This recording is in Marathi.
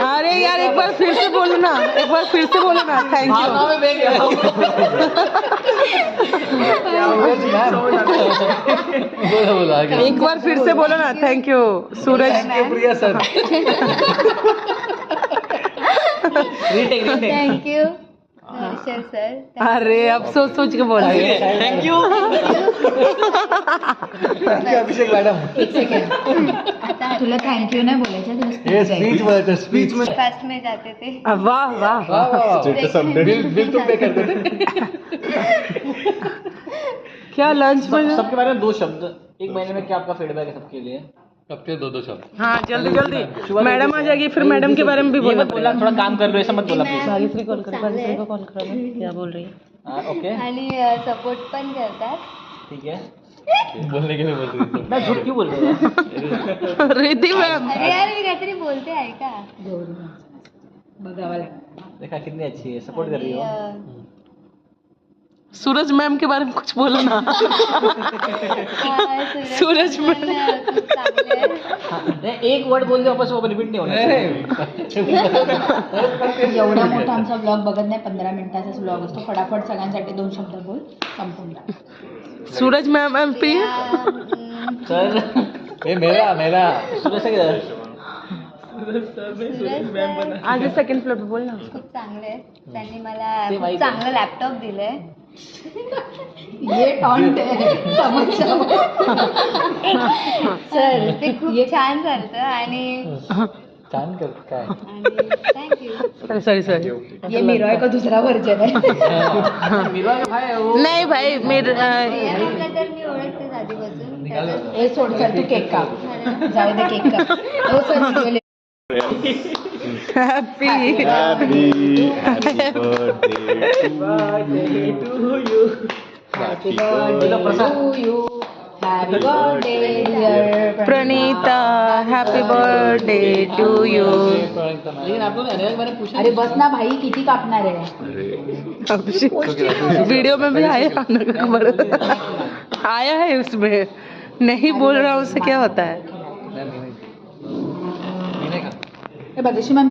अरे यार एक बार फिर से बोलो ना, एक बार फिर से बोलो ना। Thank you. एक बार फिर से बोलो ना। Thank you Suraj. Priya sir. Thank you Harshal sir. अरे अब सोच सोच के बोल रही है। Thank you Abhishek madam. एक सेकंड, आता तुला थँक्यू नाही बोलायचं, तुला स्पीच बोलायचं, स्पीच में फास्ट में जाते थे। वाह वाह वाह। बिल तुम पे कर देते। क्या लंच में सबके बारे में 2 शब्द, एक महीने में क्या आपका फीडबैक है सबके लिए? सबके 2 शब्द। हाँ जल्दी जल्दी, मैडम आ जाएगी फिर मैडम के बारे में भी बोलना बोला थोड़ा काम कर लो, ऐसा मत बोला प्लीज। भाग्यश्री कॉल कर, भाग्यश्री को कॉल करो। क्या बोल रही है? ओके आणि सपोर्ट पण करतात। ठीक है। बोलने के लिए बोल रही मैं झूठ क्यों बोल रहे हो? रिद्धि मैम। अरे यार मी काहीतरी बोलते ऐका। देखा कितनी अच्छी है, सपोर्ट कर रही हो। सूरज मैम के बारे में कुछ बोलो ना। सूरज पण खूप चांगले आहे। नहीं, एक वर्ड बोल दो वापस, वो रिपीट नहीं होना चाहिए। एवढा मोठा आमचा ब्लॉग बघत नाही, 15 मिनिटाचाच ब्लॉग असतो. फटाफट सगळ्यांसाठी 2 शब्द बोल, संपून टाक. Suraj ma'am MP. सर ये मेरा सूरज से किधर? आज सेकंड फ्लोर पे बोल ना। खूप चांगले आहेत. त्यांनी मला ते खूप माहिती चांगलं लॅपटॉप दिलंय। ये टॉन्ट समजलं. सर ते खूप छान चालतं आणि छान कर काय थँक्यू। Sorry sorry. ये मिरॉय का दुसरा व्हर्जन आहे. मीरा का भाई है वो। नहीं भाई मेरे प्रियांका तर मी ओळखतेच आधीपासून। त्याचं हे सोड, चल तू केक काप. जाऊ दे केक काप. हो sir video happy happy birthday to you. Happy birthday dear Pranita, happy birthday to you. लेकिन आप लोग ने मैंने पूछा अरे बस ना भाई, किती कापणार आहे? अभिषेक वीडियो में भी आया आया है उसमें, नहीं बोल रहा उससे क्या होता है? हे भाग्यश्री मॅम